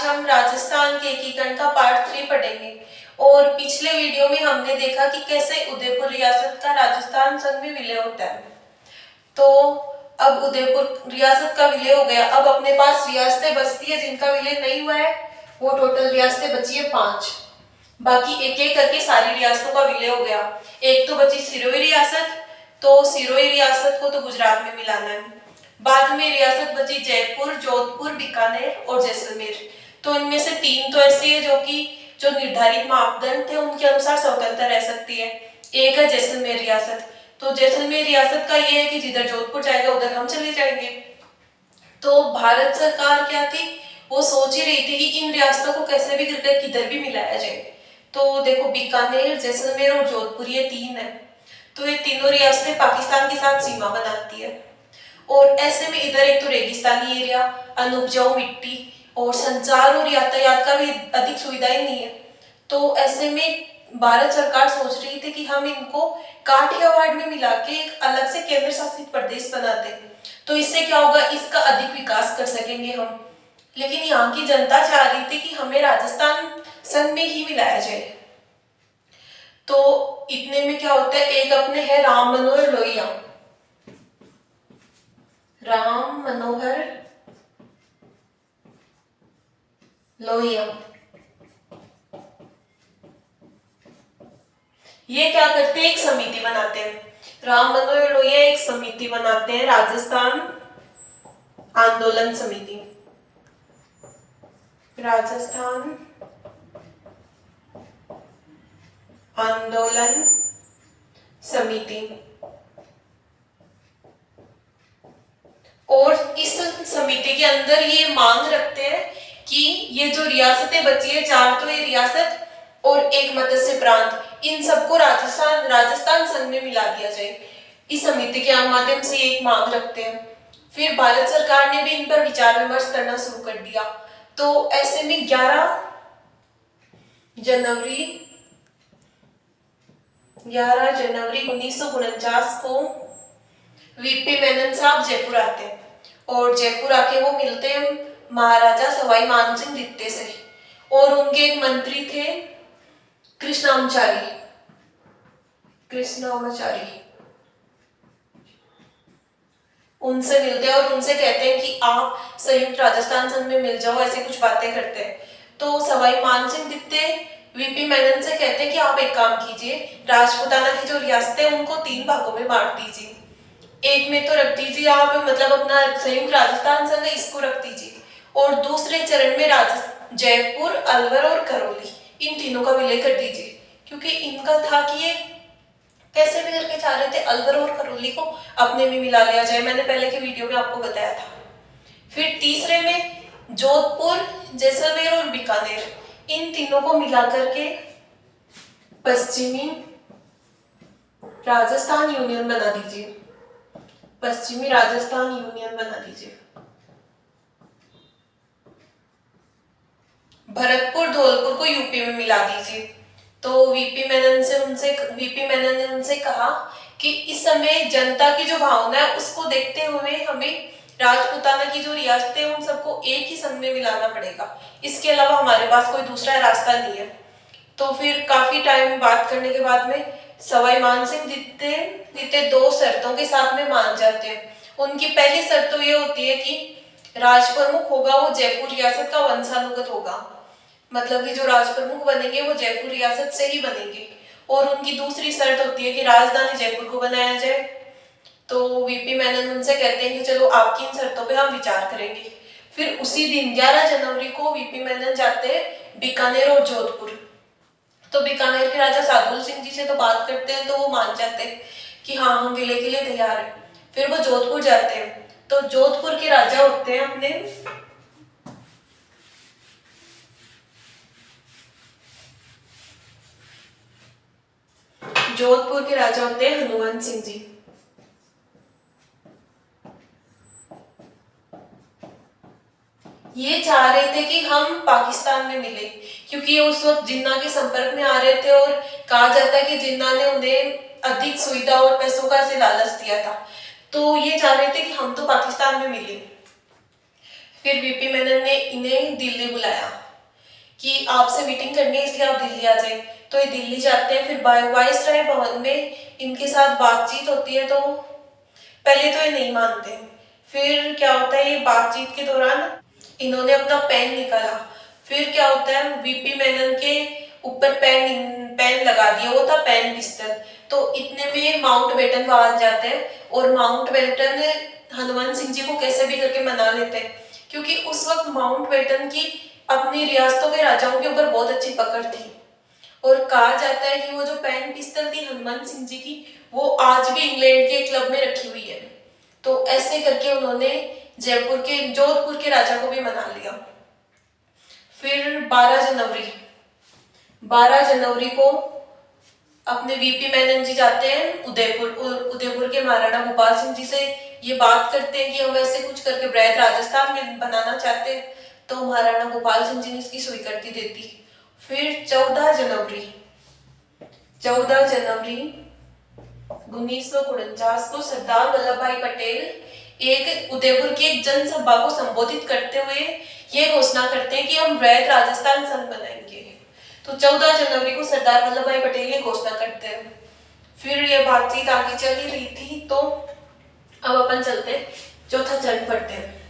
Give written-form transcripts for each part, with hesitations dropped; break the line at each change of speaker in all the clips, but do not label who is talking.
हम राजस्थान के एकीकरण का पार्ट 3 पढ़ेंगे। और पिछले वीडियो में हमने देखा कि कैसे उदयपुर रियासत का राजस्थान संघ में विलय होता है। तो अब उदयपुर रियासत का विलय हो गया। अब अपने पास रियासतें बचती है जिनका विलय नहीं हुआ है, वो टोटल रियासतें बची है 5। बाकी एक एक करके सारी रियासतों का विलय हो गया। एक तो बची सिरोही रियासत, तो सिरोही रियासत को तो गुजरात में मिलाना है। बाद में रियासत बची जयपुर, जोधपुर, बीकानेर और जैसलमेर। तो इनमें से 3 तो ऐसी है जो निर्धारित मापदंड थे उनके अनुसार स्वतंत्र रह सकती है। एक है जैसलमेर रियासत। तो जैसलमेर रियासत का ये है कि जिधर जोधपुर जाएगा उधर हम चले जाएंगे। तो भारत सरकार क्या थी, वो सोच ही रही थी कि इन रियासतों को कैसे भी करके किधर भी मिलाया जाए। तो देखो, बीकानेर, जैसलमेर और जोधपुर ये 3 है। तो ये तीनों रियासतें पाकिस्तान के साथ सीमा बनाती है। और ऐसे में इधर एक तो रेगिस्तानी एरिया, अनुपजाऊ मिट्टी और संचार और यातायात का भी अधिक सुविधाएं नहीं है। तो ऐसे में भारत सरकार सोच रही थी कि हम इनको काठियावाड़ में मिला के एक अलग से केंद्र शासित प्रदेश बनाते, तो इससे क्या होगा, इसका अधिक विकास कर सकेंगे हम। लेकिन यहाँ की जनता चाह रही थी कि हमें राजस्थान संघ में ही मिलाया जाए। तो इतने में क्या होता है, एक अपने है राम मनोहर लोहिया। राम मनोहर लोहिया ये क्या करते हैं, एक समिति बनाते हैं। राम मनोहर लोहिया एक समिति बनाते हैं, राजस्थान आंदोलन समिति। राजस्थान आंदोलन समिति। और इस समिति के अंदर ये मांग रखते हैं कि ये जो रियासतें बची है, 4 तो ये रियासत और एक मत्स्य प्रांत, इन सबको राजस्थान संघ में मिला दिया जाए। इस समिति के माध्यम से एक मांग रखते हैं। फिर भारत सरकार ने भी इन पर विचार विमर्श करना शुरू कर दिया। तो ऐसे में 11 जनवरी 1949 को वीपी मेनन साहब जयपुर आते हैं। और जयपुर आके वो मिलते हैं महाराजा सवाई मानसिंह द्वितीय से। और उनके एक मंत्री थे कृष्णामाचारी। उनसे मिलते हैं और उनसे कहते हैं कि आप संयुक्त राजस्थान संघ में मिल जाओ, ऐसे कुछ बातें करते हैं। तो सवाई मानसिंह द्वितीय वीपी मेनन से कहते हैं कि आप एक काम कीजिए, राजपूताना की जो रियासतें हैं उनको 3 भागों में बांट दीजिए। एक में तो रख दीजिए आप, मतलब अपना संयुक्त राजस्थान संघ इसको रख दीजिए। और दूसरे चरण में जयपुर, अलवर और करौली, इन तीनों का विलय कर दीजिए। क्योंकि इनका था कि ये कैसे भी करके चाह रहे थे अलवर और करौली को अपने में मिला लिया जाए। मैंने पहले के वीडियो में आपको बताया था। फिर तीसरे में जोधपुर, जैसलमेर और बीकानेर, इन तीनों को मिला करके पश्चिमी राजस्थान यूनियन बना दीजिए। भरतपुर, धौलपुर को यूपी में मिला दीजिए। तो वीपी मेनन ने उनसे कहा कि इस समय जनता की जो भावना है उसको देखते हुए हमें राजपूताना की जो रियासतें हैं उन सबको एक ही संघ में मिलाना पड़ेगा। इसके अलावा हमारे पास कोई दूसरा रास्ता नहीं है। तो फिर काफी टाइम बात करने के बाद में सवाई मानसिंह द्वितीय 2 शर्तों के साथ में मान जाते हैं। उनकी पहली शर्त तो ये होती है कि राजप्रमुख होगा वो जयपुर रियासत का वंशानुगत होगा, मतलब कि जो राजप्रमुख बनेंगे वो जयपुर रियासत से ही बनेंगे। और उनकी दूसरी शर्त होती है कि राजधानी जयपुर को बनाया जाए। तो वीपी मेनन उनसे कहते हैं कि चलो आपकी इन शर्तों पे हम विचार करेंगे। फिर उसी दिन 11 जनवरी को वीपी मेनन जाते हैं बीकानेर और जोधपुर। तो बीकानेर के राजा सादुल सिंह जी से तो बात करते हैं, तो वो मान जाते हैं कि हाँ, हम विलय के लिए तैयार हैं। फिर वो जोधपुर जाते हैं। तो जोधपुर के राजा होते हैं हनुमान सिंह जी। ये चाह रहे थे कि हम पाकिस्तान में मिले, क्योंकि उस वक्त जिन्ना के संपर्क में आ रहे थे और कहा जाता है कि जिन्ना ने उन्हें अधिक सुविधा और पैसों का ऐसे लालच दिया था। तो ये चाह रहे थे कि हम तो पाकिस्तान में मिले। फिर वीपी मेनन ने इन्हें दिल्ली बुलाया कि आपसे मीटिंग करनी है, इसलिए आप दिल्ली आ जाए। तो ये दिल्ली जाते हैं। फिर वाइसराय भवन में इनके साथ बातचीत होती है। तो पहले तो ये नहीं मानते। फिर क्या होता है, ये बातचीत के दौरान इन्होंने अपना पेन निकाला। फिर क्या होता है, वीपी मेनन के ऊपर पेन लगा दिया। वो था पेन पिस्टल। तो इतने में माउंटबेटन वहां जाते हैं और माउंटबेटन हनुमान सिंह जी को कैसे भी करके मना लेते हैं, क्योंकि उस वक्त माउंटबेटन की अपनी रियासतों के राजाओं के ऊपर बहुत अच्छी पकड़ थी। और कहा जाता है कि वो जो पेन पिस्टल थी हनुमान सिंह जी की, वो आज भी इंग्लैंड के क्लब में रखी हुई है। तो ऐसे करके उन्होंने जोधपुर के राजा को भी मना लिया। फिर 12 जनवरी को अपने वीपी मेनन जी जाते हैं उदयपुर, और उदयपुर के महाराणा भोपाल सिंह जी से ये बात करते हैं कि हम ऐसे कुछ करके वृहद राजस्थान में बनाना चाहते हैं। तो महाराणा भोपाल सिंह जी ने इसकी स्वीकृति देती। फिर 14 जनवरी 1949 को सरदार वल्लभ भाई पटेल एक उदयपुर की एक जनसभा को संबोधित करते हुए ये घोषणा करते हैं कि हम वृहद राजस्थान संघ बनाएंगे। तो 14 जनवरी को सरदार वल्लभ भाई पटेल ये घोषणा करते हैं। फिर ये बातचीत आगे चल ही रही थी। तो अब अपन चलते चौथा चरण पढ़ते हैं।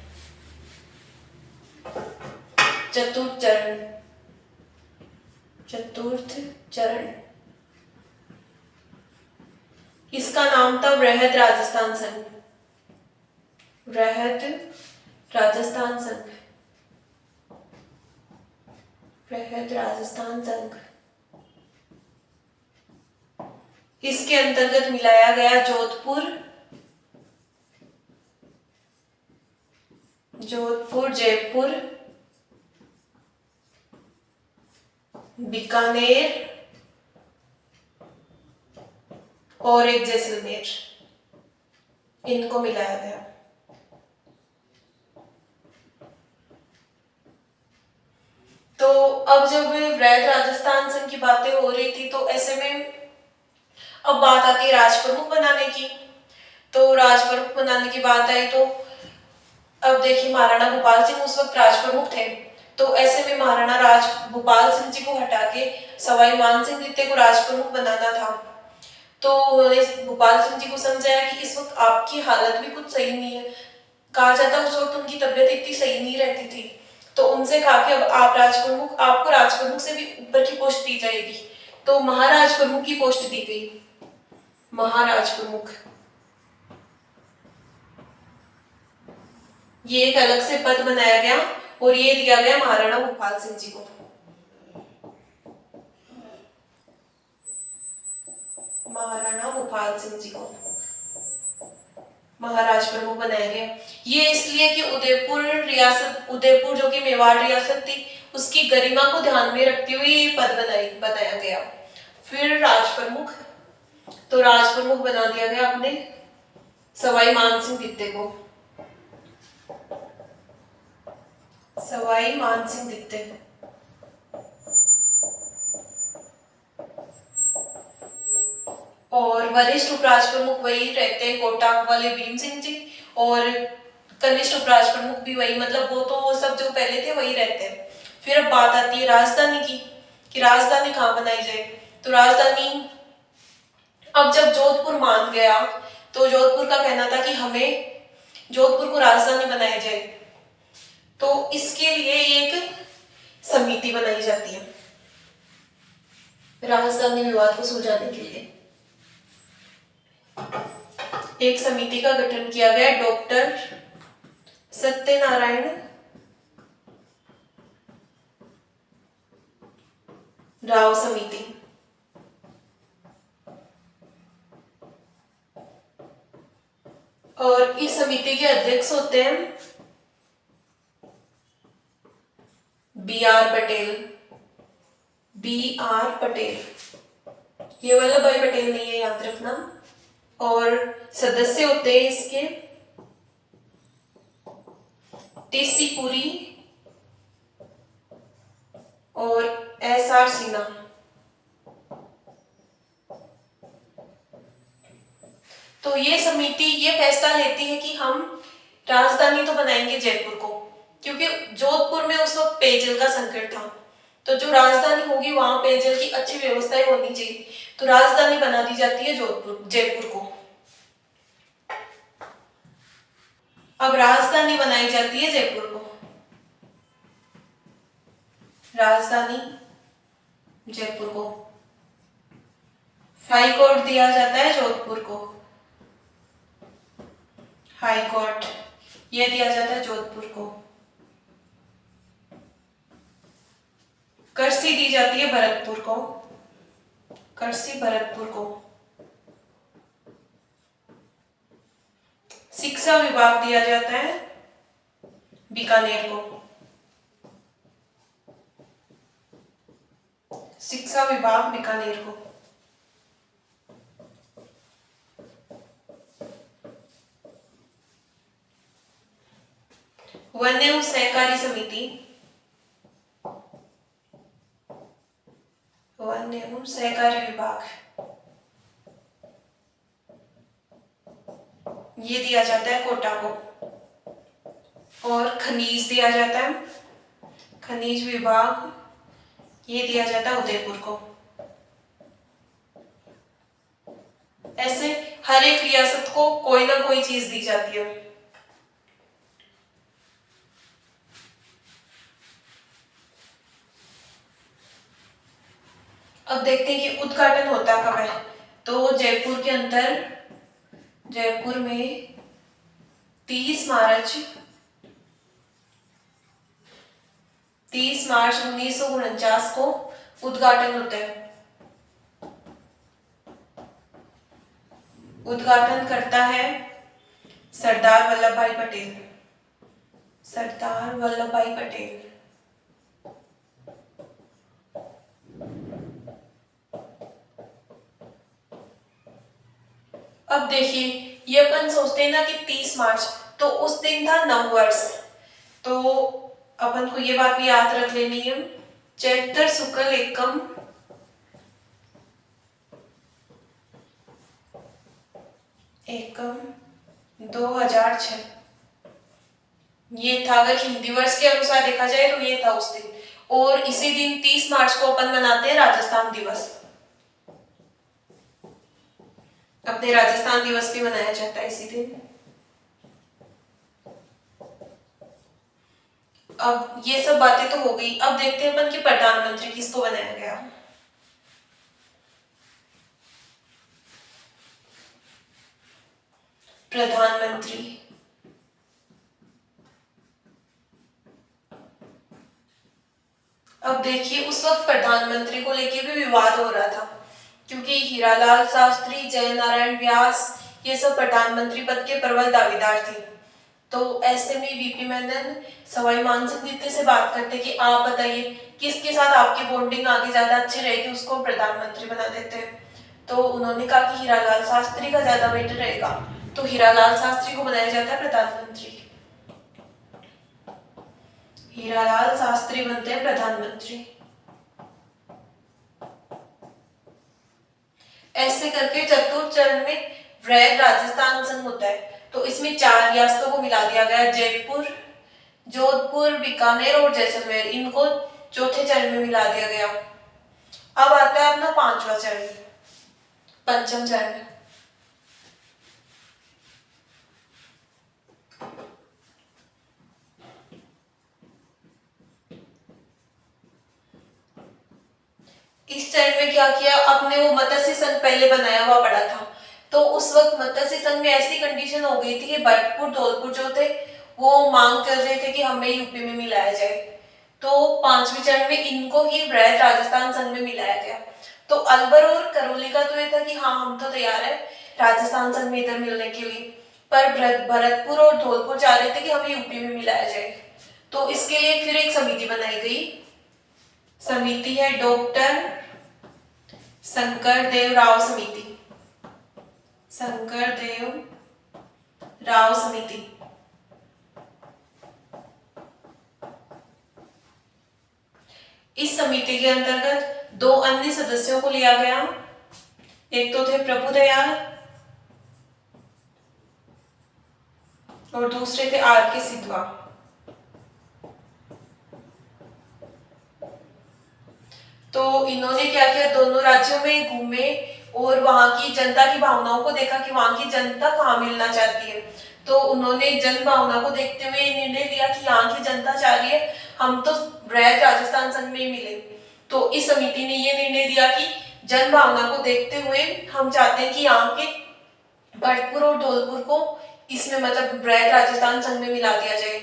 चतुर्थ चरण इसका नाम था वृहद राजस्थान संघ। वृहद राजस्थान संघ, वृहद राजस्थान संघ। इसके अंतर्गत मिलाया गया जोधपुर, जयपुर, बीकानेर और एक जैसलमेर, इनको मिलाया गया। तो अब जब वृहद राजस्थान संघ की बातें हो रही थी, तो ऐसे में अब बात आती है राज प्रमुख बनाने की। तो राज प्रमुख बनाने की बात आई तो अब देखिए, महाराणा भोपाल सिंह उस वक्त राज प्रमुख थे। तो ऐसे में महाराणा राज भोपाल सिंह जी को हटा के सवाई मान सिंह द्वितीय को राज प्रमुख बनाना था। तो उन्होंने भोपाल सिंह जी को समझाया कि इस वक्त आपकी हालत भी कुछ सही नहीं है। कहा जाता है उस वक्त उनकी तबीयत इतनी सही नहीं रहती थी। तो उनसे कहा कि अब आप आपको राज प्रमुख से भी ऊपर की पोस्ट दी जाएगी। तो महाराज प्रमुख की पोस्ट दी गई। महाराज प्रमुख ये एक अलग से पद बनाया गया और ये दिया गया महाराणा भोपाल सिंह जी को। महाराणा भोपाल सिंह जी को महाराज प्रमुख बनाया गया। ये इसलिए कि उदयपुर जो कि मेवाड़ रियासत थी, उसकी गरिमा को ध्यान में रखते हुए ये पद बनाया गया। फिर राज प्रमुख, तो राज प्रमुख बना दिया गया अपने सवाई मानसिंह द्वितीय को। सवाई मानसिंह द्वितीय और वरिष्ठ उपराज प्रमुख वही रहते हैं, कोटाक वाले भीम सिंह जी, और कनिष्ठ उपराज प्रमुख भी वही, मतलब वो तो सब जो पहले थे वही रहते हैं। फिर अब बात आती है राजधानी की, कि राजधानी कहाँ बनाई जाए। तो राजधानी अब जब जोधपुर मान गया, तो जोधपुर का कहना था कि हमें जोधपुर को राजधानी बनाई जाए। तो इसके लिए एक समिति बनाई जाती है राजधानी विवाद को सुलझाने के लिए। एक समिति का गठन किया गया, डॉक्टर सत्यनारायण राव समिति। और इस समिति के अध्यक्ष होते हैं बी आर पटेल। ये वल्लभ भाई पटेल नहीं है, याद रखना। और सदस्य होते हैं इसके टीसी पुरी और SR सिन्हा। तो ये समिति ये फैसला लेती है कि हम राजधानी तो बनाएंगे जयपुर को, क्योंकि जोधपुर में उस वक्त पेयजल का संकट था। तो जो राजधानी होगी वहां पेयजल की अच्छी व्यवस्थाएं होनी चाहिए, तो राजधानी बना दी जाती है जोधपुर, जयपुर को। अब राजधानी बनाई जाती है जयपुर को, राजधानी जयपुर को। हाई कोर्ट दिया जाता है जोधपुर को, हाई कोर्ट ये दिया जाता है जोधपुर को। करसी दी जाती है भरतपुर को, करसी भरतपुर को। शिक्षा विभाग दिया जाता है बीकानेर को, शिक्षा विभाग बीकानेर को। वन्य एवं सहकारी समिति, वन्य एवं सहकारी विभाग ये दिया जाता है कोटा को। और खनिज दिया जाता है, खनिज विभाग ये दिया जाता है उदयपुर को। ऐसे हर एक रियासत को कोई ना कोई चीज दी जाती है। अब देखते हैं कि उद्घाटन होता कब है। तो जयपुर के अंदर, जयपुर में 30 मार्च 1949 को उद्घाटन होता है। उद्घाटन करता है सरदार वल्लभ भाई पटेल, सरदार वल्लभ भाई पटेल। अब देखिए, ये अपन सोचते हैं ना कि 30 मार्च, तो उस दिन था नववर्ष। तो अपन को ये बात भी याद रख लेनी है, चैत्र शुक्ल एकम एकम 2006 ये था। अगर हिंदी वर्ष के अनुसार देखा जाए तो ये था उस दिन। और इसी दिन 30 मार्च को अपन मनाते हैं राजस्थान दिवस। अपने राजस्थान दिवस भी मनाया जाता है इसी दिन। अब ये सब बातें तो हो गई। अब देखते हैं अपन कि प्रधानमंत्री किसको बनाया गया। प्रधानमंत्री, अब देखिए उस वक्त प्रधानमंत्री को लेके भी विवाद हो रहा था, क्योंकि हीरालाल शास्त्री, जयनारायण व्यास ये सब प्रधानमंत्री पद के प्रबल दावेदार थे। तो ऐसे में वीपी मेनन सवाई मानसिंह जीते से बात करते कि आप बताइए किसके साथ आपकी बॉन्डिंग आगे ज्यादा अच्छी रहेगी, उसको प्रधानमंत्री बना देते हैं। तो उन्होंने कहा कि हीरालाल शास्त्री का ज्यादा बेटर रहेगा, तो हीरालाल शास्त्री को बनाया जाता है प्रधानमंत्री। हीरालाल शास्त्री बनते हैं प्रधानमंत्री। ऐसे करके चतुर्थ चरण में वृहद राजस्थान संघ होता है। तो इसमें 4 रियासतों को मिला दिया गया, जयपुर, जोधपुर, बीकानेर और जैसलमेर, इनको चौथे चरण में मिला दिया गया। अब आता है अपना 5वां चरण, पंचम चरण। इस चरण में क्या किया, अपने वो मत्स्य संघ पहले बनाया हुआ पड़ा था। तो उस वक्त मत्स्य संघ में ऐसी कंडीशन हो गई थी कि भरतपुर, धौलपुर जो थे वो मांग कर रहे थे कि हमें यूपी में मिलाया जाए। तो 5वें चरण में इनको ही वृहद राजस्थान संघ में मिलाया गया। तो अलवर और करौली का तो ये था कि हाँ हम तो तैयार है राजस्थान संघ में इधर मिलने के लिए, पर भरतपुर और धौलपुर चाह रहे थे कि हमें यूपी में मिलाया जाए। तो इसके लिए फिर एक समिति बनाई गई। समिति है डॉक्टर शंकर देव राव समिति, शंकर देव राव समिति। इस समिति के अंतर्गत 2 अन्य सदस्यों को लिया गया। एक तो थे प्रभुदयाल और दूसरे थे आर के सिद्धवा। तो इन्होंने क्या किया, दोनों राज्यों में घूमे और वहां की जनता की भावनाओं को देखा कि वहां की जनता कहाँ मिलना चाहती है। तो उन्होंने जन भावना को देखते हुए निर्णय लिया कि यहाँ की जनता चाह रही है हम तो वृहद राजस्थान संघ में मिले। तो इस समिति ने ये निर्णय लिया कि जन भावना को देखते हुए हम चाहते हैं कि यहाँ के भरतपुर और धौलपुर को इसमें मतलब वृहद राजस्थान संघ में मिला दिया जाए।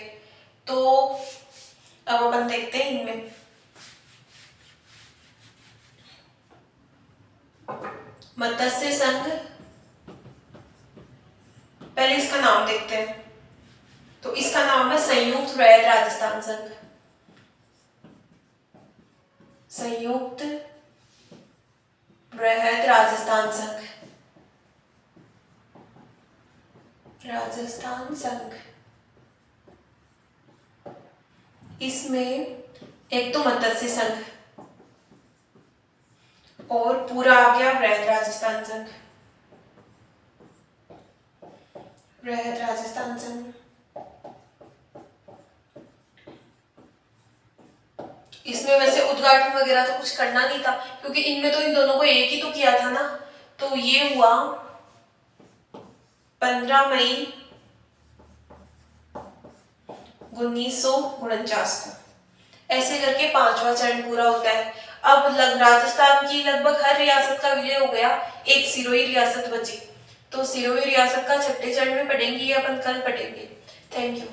तो अब अपन देखते हैं इनमें मत्स्य संघ। पहले इसका नाम देखते हैं। तो इसका नाम है संयुक्त वृहद राजस्थान संघ। संयुक्त वृहद राजस्थान संघ। राजस्थान संघ। इसमें एक तो मत्स्य संघ और पूरा आ गया वृहद राजस्थान संघ। वृहद राजस्थान संघ। इसमें वैसे उद्घाटन वगैरह तो कुछ करना नहीं था क्योंकि इनमें तो इन दोनों को एक ही तो किया था ना। तो ये हुआ 15 मई 1949 को। ऐसे करके 5वां चरण पूरा होता है। अब राजस्थान की लगभग हर रियासत का विलय हो गया, एक सिरोही रियासत बची। तो सिरोही रियासत का छठे चरण में पढ़ेंगे, ये अपन कल पढ़ेंगे। Thank you.